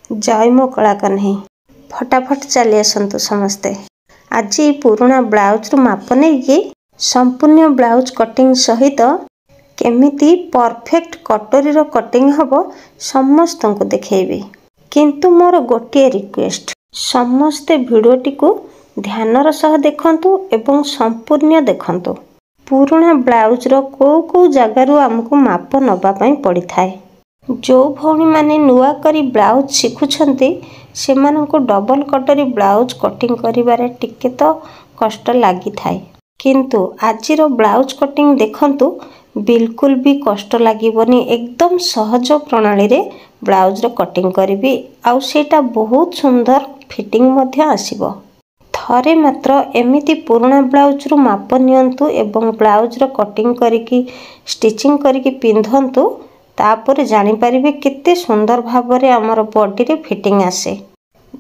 जय मो कला कन्हई फटाफट चली आसतु समस्ते। आज पुराना ब्लाउज रु माप नहीं संपूर्ण ब्लाउज कटिंग सहित केमिति परफेक्ट कटोरी रो कटिंग हबो समस्त को देखेबी। किंतु मोर गोटे रिक्वेस्ट, समस्ते भिडियोटी को ध्यानर सह देखंतु एवं संपूर्ण देखंतु। पुराना ब्लाउज रो को जगारू आमको माप नबा पई पड़ी थाए। जो भौणी माने नुआ करी ब्लाउज शिखुछंती सेमानंको डबल कटोरी ब्लाउज कटिंग करिबारे टिके तो कष्ट लागि थाए। किंतु आजिरो ब्लाउज कटिंग देखंतु बिल्कुल भी कष्ट लागिबनी। एकदम सहज प्रणाली रे ब्लाउज रो कटिंग करिबी आउ सेटा बहुत सुंदर फिटिंग मध्य आसीबो। थरे मात्र एमिति पुराना ब्लाउज रु माप नियंतु एवं ब्लाउज रो कटिंग करिकी स्टिचिंग करिकी पिंधंतु, तापर जानी पारिबे केते सुंदर भाबरे हमर बॉडी रे फिटिंग आसे।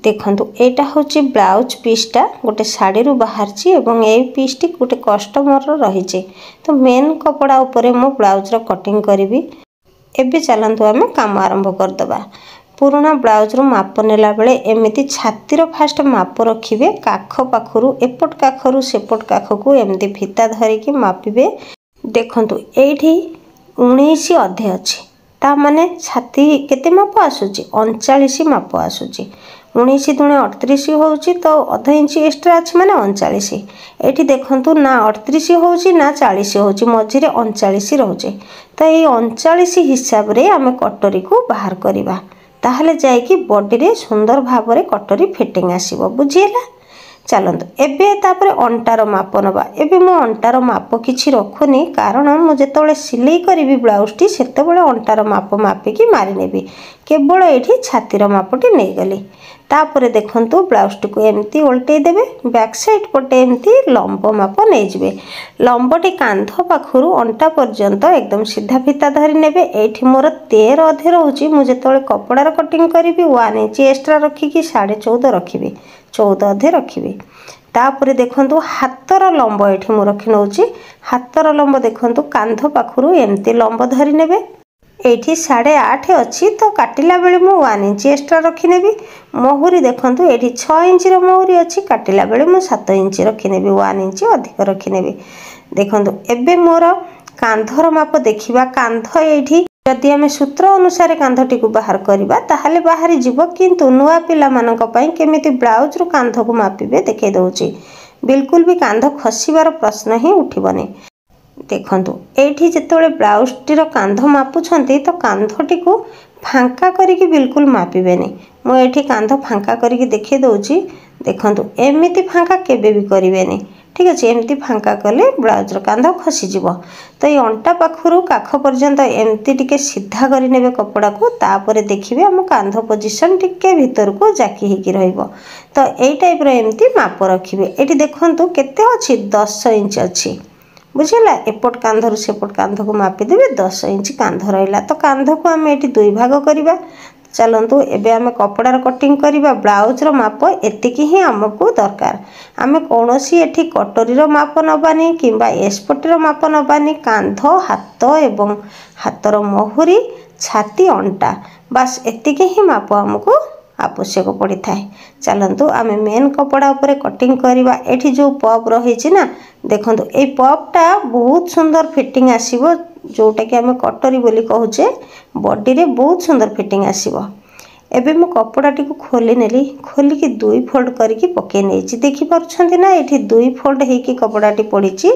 देखंतु एटा होची ब्लाउज पीसटा गोटे साड़ी रु बाहरची एवं ए पीसटी गोटे कस्टमर रो रहिचे। तो मेन कपड़ा ऊपर मो ब्लाउज रो कटिंग करिवि। एबे चलंतु हमें काम आरंभ कर दबा। पुराना ब्लाउज रो माप नेला बेले एमिति छाती रो फास्ट माप रखिबे। काख पाखरु एपट काखरु सेपट काखकु एमिति फिता धरि कि मापिबे। देखंतु एठी 19 अधे अछि, ता माने छाती केते माप आसुची 39 माप आसुची। 19 दुणे 38 होउची तो अध इंच एक्स्ट्रा अछि माने 39। एठी देखंतु ना 38 होउची ना 40 होउची, मझिरे 39 रहउची। तो ए 39 हिसाब रे आमे कटोरी को बाहर करिबा, ताहले जाय कि बॉडी रे सुंदर भाबरे कटोरी फिटिंग आसीबो। बुझियला? चलंतु एबे तापरे अंटार माप नबा। एबे मो अंटार माप किछि रखुनी, कारण मु जेतबेले सिलाई करिवि ब्लाउज टी सेतबेले अंटार माप मापिकी मारि नेबी। केवल एठी छातीर मापटी नै गली। तापरे देखंतु ब्लाउज टी को एमती उल्टै देबे। बैक साइड पटे एमती लंब माप नै जिवे। लंबटी कांध पाखरु अंटा पर्यंत एकदम सीधा फिता धरि नेबे। एठी मोर 13 अधे रहउची। मु जेतबेले कपड़ार कटिंग करिवि 1 इंच एक्स्ट्रा रखिकी 14.5 रखिबी, 14 अधे रखिबी। तापरे देखंतु हातर लंब एठी मु रखि नउची। हातर लंब देखंतु कांध पाखरु एमती लंब धरि नेबे। एठी 8.5 अछि तो काटिला बेले मु 1 इंच एक्स्ट्रा रखि नेबी। मोहुरी देखंतु एठी 6 इंच रो मोहुरी अछि, काटिला बेले मु 7 इंच रखि नेबी, 1 इंच अधिक रखि नेबी। देखंतु एबे मोर कांधर माप देखिबा। कांध एठी जदि हमें सूत्र अनुसार कांधटी को बाहर करिबा ताहले बाहरी जीव। किंतु नुआ पिला मानक पई केमिति ब्लाउज रो कांध को मापिबे देखै दउची। बिल्कुल भी कांध खसिबार प्रश्न ही उठिबनी। देखंतु एठी जेतबेले ब्लाउज टी रो कांध मापुछंती तो कांधटी को फांका करिकी बिल्कुल मापिबेनी। मु एठी कांध फांका करिकी देखै दउची। देखंतु एमिति फांका केबे भी करिवेनी। ठीक अछि, एमती फांका कले ब्लाउज रो कांध खसी जिवो। तो ये अंटा पाखरु काख पर्यंत एमती टिके सीधा करि नेबे कपड़ा को। तापरे देखिबे हम कांध पोजीशन टिके भीतर को जाकी हिकी रहइबो। तो एई टाइप रो एमती माप रखिबे। एठी देखंतु केते अछि 10 इंच अछि। बुझिला? एपट कांधरु सेपट कांध को मापि देबे। 10 इंच कांध रहइला। तो कांध को हम एठी दुई भाग करिबा। चलंतु एबे आमे कपड़ार कटिंग करिबा। ब्लाउज रो माप एतिकी ही हमको दरकार। आमे कोनोसी एठी कटोरी रो माप नबानी किंबा एस्पटी रो माप नबानी। कांध, हाथ एवं हाथर मोहुरी, छाती, अंटा, बस एतिकी ही माप हमको आवश्यक पड़ी थाए। चलंतु आमे मेन कपड़ा ऊपर कटिंग करिबा। एठी जो पप रहिछि ना, देखंतु ए पपटा बहुत सुंदर फिटिंग आसीबो। जोटा कि आमे कटोरी बोली कहूचे, बॉडी रे बहुत सुंदर फिटिंग आसीबो। एबे मु कपड़ाटी को खोली नेली। खोली की दुई फोल्ड करके पके नेछि। देखि पारुछंती ना, एठी दुई फोल्ड हेकी कपड़ाटी पड़ीछि।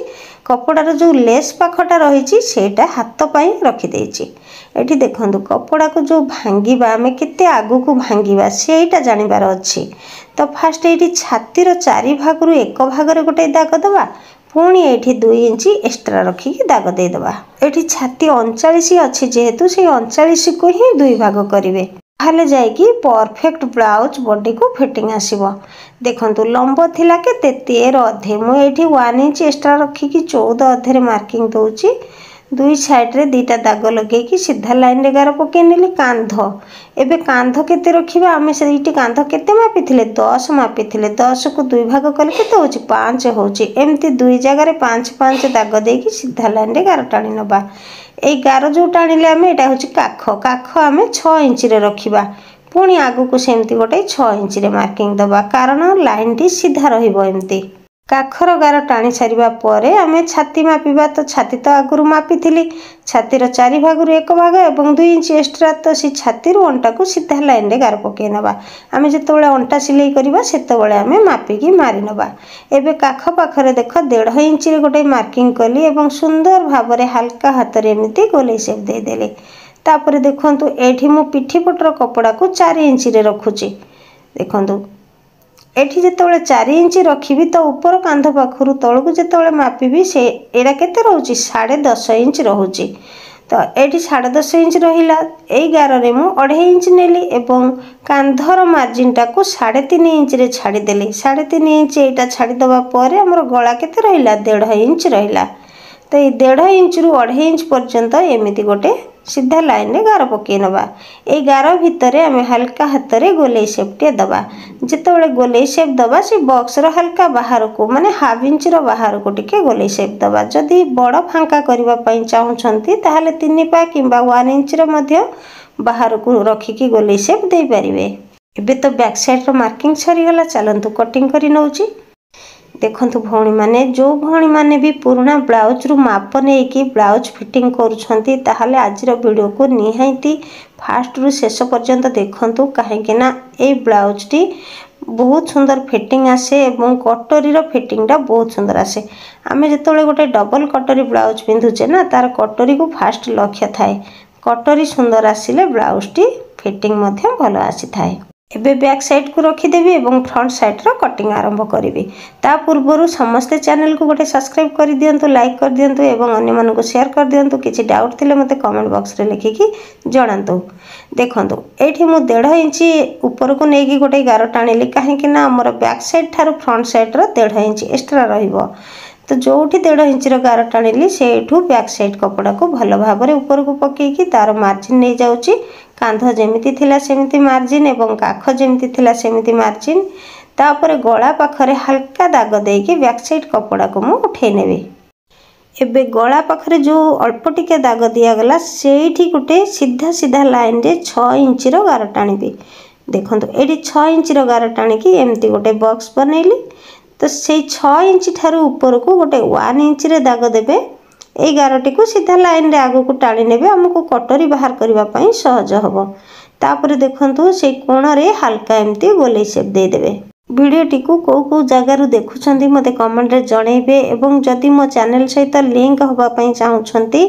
कपड़ार जो लेस पाखटा रहिछि सेटा हाथ पई रखि देछि। एठी देखंतु कपड़ा को जो भांगीबा आमे केते आगु को भांगीबा सेटा जानिबार अछि। तो फास्ट एठी छातीर 4 भागरु 1 भागरे गोटे दाग दबा। पुणी एठी 2 इंच एक्स्ट्रा रखिकी दाग दे दबा। एठी छाती 39 अछि जेहेतु से 39 को ही 2 भाग करिवे, ताहले जाय कि परफेक्ट ब्लाउज बॉडी को फिटिंग आसीबो। देखंतु लंब थिला केते 13 अधे। मु एठी 1 इंच एक्स्ट्रा रखिकी 14 अधे रे मार्किंग दउची। दुई साइड रे दीटा दाग लगे कि सीधा लाइन रे गार पके नेली। कांध एबे कांध केते रखिबा। आमे सेठी कांध केते मापिथिले 10 मापिथिले। 10 को दुई भाग कले केते होची 5 होची। एमती दुई जगह रे 5 दाग देकी सीधा लाइन रे गार टाणी नबा। ए गार जो टाणीले आमे एटा होची काख। काख आमे 6 इंच रे रखिबा। पुणी आगु को सेमती गोटे 6 इंच रे मार्किंग दबा कारण लाइन टी सीधा रहिबो एमती। काखर गार टाणी सारिबा परे आमे छाती मापिबा। तो छाती तो आगुरु मापिथिली, छातीर 4 भागरु 1 भाग एवं 2 इंच एक्स्ट्रा। तो सी छाती रु अंटा को सीधा लाइन रे गार पके नबा। आमे जेतबेले अंटा सिलाई करबा सेतबेले आमे मापिकी मारि नबा। एबे काख पाखरे देख 1.5 इंच रे गोटे मार्किंग कली एवं सुंदर भाबरे हल्का हाथ रे एमिति गोले शेप दे देले। तापरे देखंतु एठी मु पिठी पटर कपड़ा को 4 इंच रे रखुची। देखंतु एठी जेतबेले 4 इंच रखिबी तो ऊपर कांध पाखरु तळकु जेतबेले मापिबी से एडा केते रहउची 10.5 इंच रहउची। तो एठी 10.5 इंच रहिला। एई गार रे मु 2.5 इंच नेली एवं कांधर मार्जिन टा को 3.5 इंच रे छाडी देली। 3.5 इंच एटा छाडी दबा परे हमर गळा केते रहिला 1.5 इंच रहिला। तो ये 1.5 इंच रु 2.5 इंच पर्यंत एमिति गोटे सीधा लाइन रे गार पके नबा। ए गार भितरे आमे हल्का हाथ रे गोले शेप टे दबा। जेतबेले गोले शेप दबा से बॉक्स रो हल्का बाहर को माने हाफ इंच रो बाहर को टिके गोले शेप दबा। जदी बड़ फांका करबा पई चाहुछंती ताहाले 3 पा किंबा 1 इंच रो मध्य बाहर को रखी की गोले शेप दे परिबे। एबे तो बैक साइड रो मार्किंग सरी गला। चलंतु कटिंग करी नउची। देखंतु भौणी माने जो भौणी माने भी पुराना ब्लाउज रु माप नै कि ब्लाउज फिटिंग करूछंती ताहाले आजिर वीडियो को निहाइती फास्ट रु शेष पर्यंत देखंतु। काहे कि ना ए ब्लाउज टी बहुत सुंदर फिटिंग आसे एवं कटोरी रो फिटिंग टा बहुत सुंदर आसे। आमे जेतबेले गोटे डबल कटोरी ब्लाउज पिंधुचे ना तार कटोरी को फास्ट लक्ष्य थाए। कटोरी सुंदर आसिले ब्लाउज टी फिटिंग मध्य भलो आसी थाए। एबे बैक साइड को रखी देबी एवं फ्रंट साइड रो कटिंग आरंभ करिवि। ता पूर्वरु समस्त चैनल को गोटे सब्सक्राइब कर दियंतु, लाइक कर दियंतु एवं अन्य मन को शेयर कर दियंतु। किछि डाउट थिले मते कमेंट बॉक्स रे लिखि कि जणांतु। देखंतु एठी मु 1.5 इंच ऊपर को नेकी गोटे गार टाणिली। काहे कि ना हमर बैक साइड थारु फ्रंट साइड रो 1.5 इंच एक्स्ट्रा रहिबो। तो जोठी 1.5 इंच रो गार टाणिली सेठू बैक साइड कपड़ा को भलो भाबरे ऊपर को पकेई कि तार मार्जिन नै जाउची। कांध जेमिति थिला सेमिति मार्जिन एवं काख जेमिति थिला सेमिति मार्जिन। तापर गळा पाखरे हल्का दाग देकी बैक साइड कपड़ा को मु उठे नेबे। एबे गळा पाखरे जो अल्प टिके दाग दिया गला सेठी गुटे सीधा सीधा लाइन रे 6 इंच रो गार टाणीबी। देखंतु एडी 6 इंच रो गार टाणी की एमति गोटे बॉक्स बनैली। तो से 6 इंच थारु ऊपर को गोटे 1 इंच रे दाग देबे। ए गारटी को सीधा लाइन रे आगो को टाणी नेबे। हमको कटोरी बाहर करबा पई सहज हबो। तापरे देखंतु से कोण रे हल्का एमती गोले शेप दे देबे। वीडियो टी को को जगारु देखुछंती मते कमेंट रे जणैबे एवं जदि मो चैनल सहित लिंक हबा पई चाहुछंती,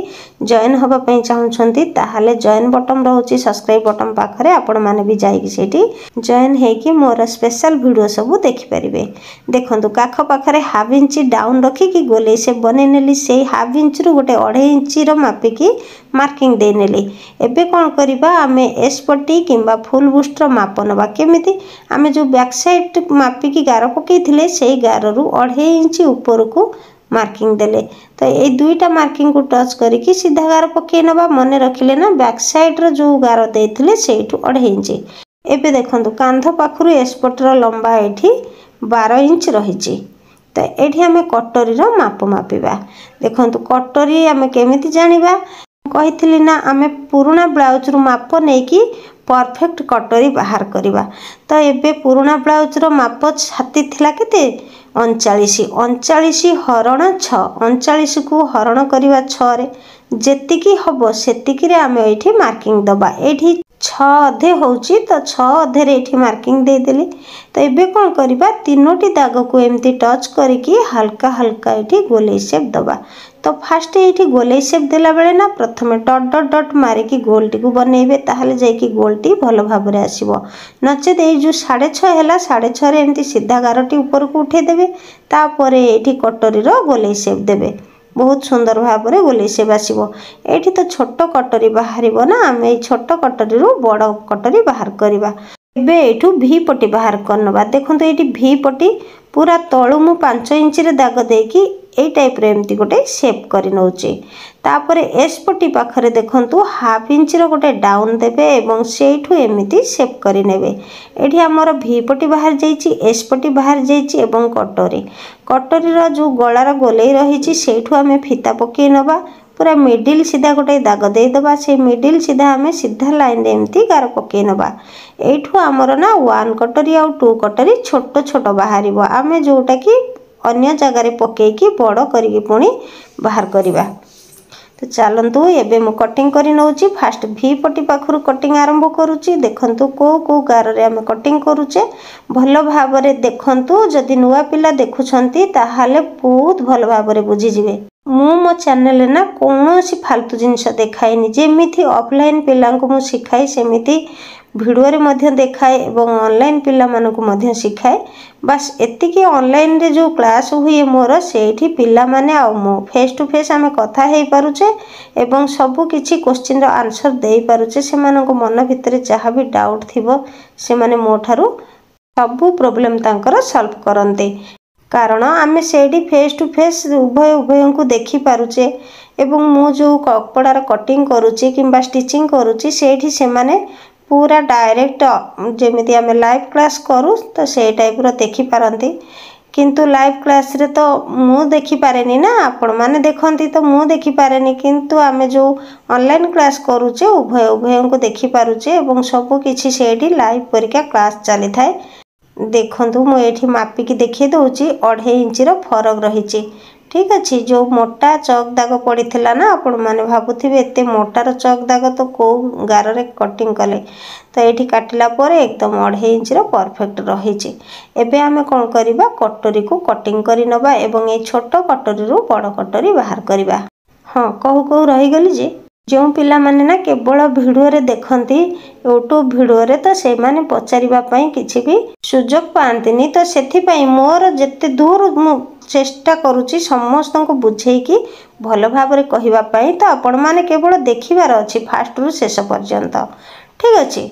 जॉइन हबा पई चाहुछंती ताहाले जॉइन बटन रहउची सब्सक्राइब बटन पाखरे। आपण माने भी जाई कि सेठी जॉइन हे कि मोर स्पेशल वीडियो सब देखि परिबे। देखंतु काख पाखरे हाफ इंच डाउन रखी कि गोले शेप बने नेली। सेही हाफ इंच रु गोटे 2.5 इंच रो मापी कि मार्किंग दे नेली। एबे कोन करिबा आमे एस पट्टी किंबा फुल बुस्ट रो माप नबा। केमिति आमे जो बैक साइड मापी की गार पकई थिले सेही गार रु 2.5 इंच ऊपर को मार्किंग देले। तो ए दुईटा मार्किंग को टच करिकी सीधा गार पकई नबा। मने रखिले ना बैक साइड रो जो गार देथिले सेठू 2.5 इंच। एबे देखंतु कांध पाखरु एस्पट रो लंबा एठी 12 इंच रहिची। तो एठी हमें कटोरी रो माप मापिबा। देखंतु कटोरी हमें केमिति जानिबा कहिथिली ना आमे पुराना ब्लाउज रु माप नेकी परफेक्ट कटोरी बाहर करिबा। तो एबे पुराना ब्लाउज रो माप छाती थिला केते 39 हरण 6। 39 को हरण करिबा 6 रे जेतिकी हबो सेतिकी रे आमे एठी मार्किंग दबा। एठी 6 अधे होउची तो 6 अधे रे एठी मार्किंग दे देली। तो एबे कोन करिबा तीनोटी दाग को एमती टच करिकी हल्का हल्का एठी गोले शेप दबा। तो फास्ट एठी गोले शेप देला बेले ना प्रथमे डॉट डॉट डॉट मारे की गोल टी को बनेबे ताहाले जाय की गोल टी भलो भाबरे आसीबो। नचे दे जो 6.5 हैला 6.5 रे एमती सीधा गारटी ऊपर को उठे देबे। तापरे एठी कटोरी रो गोले शेप देबे। बहुत सुंदर भाबरे गोले शेप आसीबो। एठी तो छोटो कटोरी बाहरिबो ना आमे छोटो कटोरी रो बड़ कटोरी बाहर करिबा। एबे एठू भी पट्टी बाहर करनबा। देखंतु एठी भी पट्टी पूरा तळु मु 5 इंच रे दाग देकी ए टाइप रे एमती गोटे शेप करि नउची। तापरे एस पट्टी पाखरे देखंतु हाफ इंच रो गोटे डाउन देबे एवं सेठू एमिति शेप करि नेबे। एठी हमर भी पट्टी बाहर जाईची, एस पट्टी बाहर जाईची एवं कटोरी रो जो गळार गोलेई रहिची सेठू हमें फिता पके नबा। पूरा मिडिल सीधा गोटे दाग देदेबा से मिडिल सीधा आम सीधा लाइन एमती गार पकई नवा एठू आमर ना 1 कटोरी आ 2 कटोरी छोट छोट बाहर आम जोटा कि अन्य जगार पकईकी बड़ करी पुणी बाहर करवा। तो चलतु एबे मु कटिंग करी नौची फास्ट भी पटी पाखरु कटिंग आरंभ करुची। देखंतु को गार रे आम कटिंग करूचे भल भाव रे देखंतु जदि नुआ पिला देखुछंती ताहाले बहुत भल भाव रे बुझी जिवे। मु मो चैनल ना कोनोसी फालतू जिनिस देखाइनी जेमिथि ऑफलाइन पिला को मु सिखाई सेमिथि भिडियो रे मध्य देखाए एवं ऑनलाइन पिला मानकु मध्य सिखाए। बस एतिकी ऑनलाइन रे जो क्लास हुए मोर सेठी पिला माने आ मो फेस टू फेस आमे कथा हेई पारुचे एवं सबु किछि क्वेश्चन रो आंसर देई पारुचे। से मानकु मन भितरे जहा भी डाउट थिबो से माने मो ठारू सबु प्रॉब्लम तांकर सॉल्व करंते कारण आमे सेठी फेस टू फेस उभय को देखि पारुचे एवं मु जो कपड़ार कटिंग करूची किंबा स्टिचिंग करूची सेठी से माने पूरा डायरेक्ट जेमिति आमे लाइव क्लास करू तो से टाइप रो देखि पारंती किंतु लाइव क्लास रे तो मु देखि पारेनी ना आपण माने देखंती तो मु देखि पारेनी किंतु आमे जो ऑनलाइन क्लास करूचे उभय को देखि पारुचे एवं सब किछि सेठी लाइव परिका क्लास चली थाए। देखंतु मु एठी मापिकी देखि दउची 2.5 इंच रो फरक रहिची। ठीक अच्छे जो मोटा चक दाग पड़ीला ना आपण मैंने भावुवे एत मोटार चक दाग तो कौ गार रे कटिंग कले तो ये काटिला पर एकदम 2.5 इंच परफेक्ट रही। एबे आमे कौन करवा कटोरी को कटिंग कर नवा एवं ये छोट कटोरी रु बड़ कटोरी बाहर करवा। हाँ कहू रहीगली जे जो पिला माने ना केवल भिडियो रे देखंती यूट्यूब भिडियो रे तो से माने पचारिबा पई किछि भी सुजोग पांतिनी तो सेथि पई मोर जेते दूर मु चेष्टा करूची समस्त को बुझेकी भल भाव रे कहिबा पई तो आपण माने केवल देखिबार अछि फास्ट रु शेष पर्यंत। ठीक अछि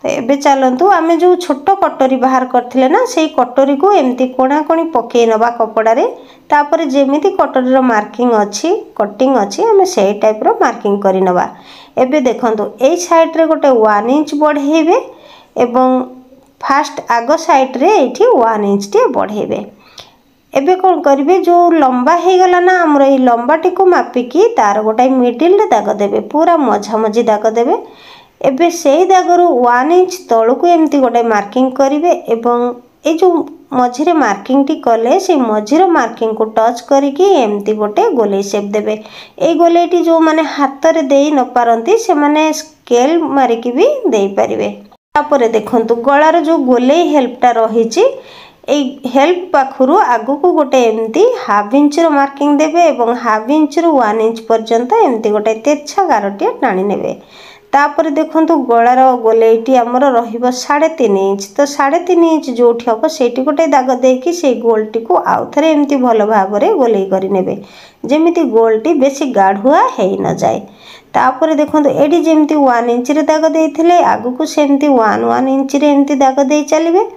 तो एबे चलंतु आमे जो छोट कटोरी बाहर करथिले ना सेई कटोरी को एमती कोणा कोणी पकेई नबा कपड़ा रे तापर जेमिति कटोरी रो मार्किंग अछि कटिंग अछि आमे सेई टाइप रो मार्किंग करि नबा। एबे देखंतु एई साइड रे गोटे 1 इंच बढ़ेबे एवं फास्ट आगो साइड रे एठी 1 इंच टे बढ़ेबे। एबे कौन करिवे जो लंबा हे गला ना हमर ए लंबा टी को मापिकी तार गोटाई मिडिल रे दाग देबे पूरा मझा मझी दाग देबे। एबे सेई दागरु 1 इंच तळकु एमती गोटाई मार्किंग करिवे एवं ए जो मझिरे मार्किंग टी कले से मझिरो मार्किंग को टच करिकी एमती गोटे गोले शेप देबे। ए गोलेटी जो माने हाथ रे देई न पारंती से माने स्केल मारिकी भी देई परिवे। तापरे देखंतु गळार जो गोले हेल्पटा रहिची हेल्प पाखरु आगु को गोटे एमती 1/2 इंच रो मार्किंग देबे एवं 1/2 इंच रु 1 इंच पर्यंत एमती गोटे तेरछा गारटिया टाणी नेबे। तापर देखंतु गळार गोलेटी हमर रहिबो 3.5 इंच तो 3.5 इंच जोठी हबो सेठी गोटे दाग देकी से गोलटी को आउथरे एमती भल भाव रे गोलेई करि नेबे जेमिति गोलटी बेसी गाढुआ हेई न जाय। तापर देखंतु एडी जेमती 1 इंच रे दाग देइथिले आगु को सेमती 1 इंच रे एमती दाग देई चलिबे।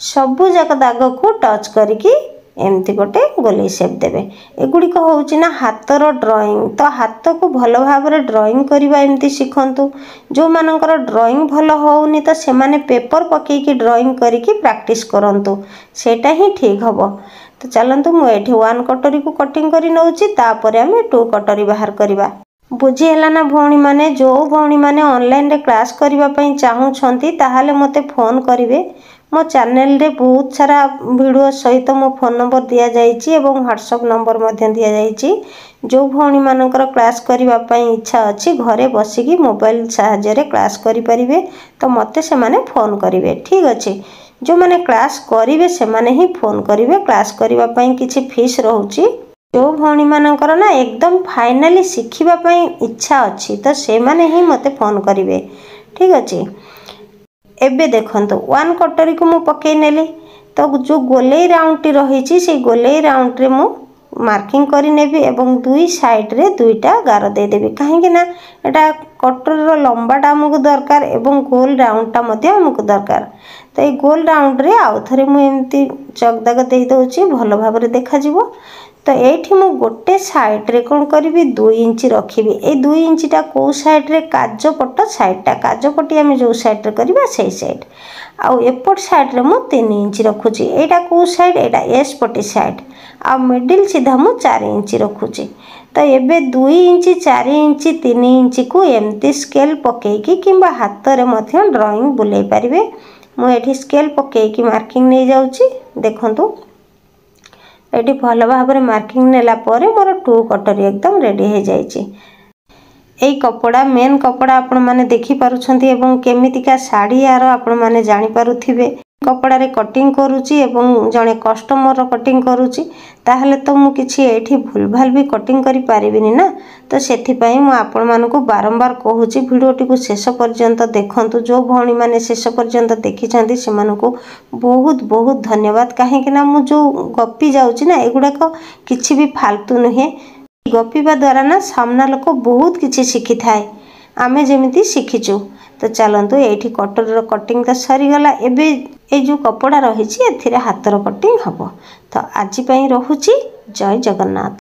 सबु जाक दाग को टच करिकी एमती गोटे गोले शेप देबे। एगुड़ी को होउची ना हाथर ड्राइंग तो हाथ को भल भाव रे ड्राइंग करबा एमती सिखंतु। जो मानकर ड्राइंग भल होउनी तो से माने पेपर पकेई की ड्राइंग करिकी प्रैक्टिस करंतु सेटा ही ठीक हबो। तो चलंतु मु एठी 1 कटोरी को कटिंग करी नउची तापरे हमें 2 कटोरी बाहर करबा। बुझी हैला ना भौणी माने जो भौणी माने ऑनलाइन रे क्लास करबा पई चाहू छंती ताहाले मते फोन करिवे। मो चैनल रे बहुत सारा वीडियो सहित मो फोन नंबर दिया जाइछि एवं व्हाट्सएप नंबर मध्य दिया जाइछि। जो भौणी मानकर क्लास करबा पई इच्छा अछि घरे बसिकी मोबाइल सहायता रे क्लास करि परिबे तो मते से माने फोन करिवे। ठीक अछि जो माने क्लास करिवे से माने ही फोन करिवे। क्लास करबा पई किछि फीस रहउछि जो भौणी मानकर ना एकदम फाइनली शिखिबा पई इच्छा अछि तो से माने ही मते फोन करिवे। ठीक अछि एबे देखंतु 1 कटोरी को मु पकेई नेली तो जो गोलेई राउंड टी रहिछि से गोलेई राउंड रे मु मार्किंग करी नेबी एवं दुई साइड रे दुईटा गार दे देबी काहे कि ना एटा कटोरी रो लंबाटा हमकु दरकार एवं गोल राउंडटा मध्ये हमकु दरकार। तो ये गोल राउंड रे आउ थरे मु एमती चक दाग देई दोछि भलो भाव रे देखा जिवो। तो एठी मु गोटे साइड रे कोन करबी 2 इंच रखिबी। ए 2 इंच टा को साइड रे काजपट साइडटा काजपटी हम जो साइड रे करबा सेही साइड आ एपट साइड रे मु 3 इंच रखुची। एटा को साइड एटा एस पटी साइड आ मिडिल सीधा मु 4 इंच रखुची। तो एबे 2 इंच 4 इंच 3 इंच को एमती स्केल पकेकी किंबा हाथ रे मध्य ड्राइंग बुलाई पारिबे। मु एठी स्केल पकेकी मार्किंग नहीं जाउची। देखंतु एठी भल भाव रे मार्किंग नेला परे मोर 2 कटोरी एकदम रेडी हो जाइची। एई कपड़ा मेन कपड़ा आपण माने देखि पारुछंती एवं केमितिका साड़ी यार आपण माने जानि पारुथिबे। कपड़ा रे कटिंग करूची एवं जणे कस्टमर रो कटिंग करूची ताहले तो मु किछि एठी भूल भाल भी कटिंग करि पारिबिनी ना। तो सेथि पई मु आपण मानको बारंबार कहूची भिडियोटी को शेष पर्यंत देखंतु। जो भौणी माने शेष पर्यंत देखिछंती सेमानको बहुत बहुत धन्यवाद। काहे कि ना मु जो गपी जाउची ना एगुडा को किछि भी फालतू नहे। गपिबा द्वारा ना सामना लोक बहुत किछि शिखि थाए आमे जेमिति शिखिचु। तो चलंतु एठी कटर रो कटिंग तो सरी गला। एबे ए जो कपड़ा रहिछि एथिरे हाथ रो कटिंग हबो। तो आजि पई रहुछि। जय जगन्नाथ।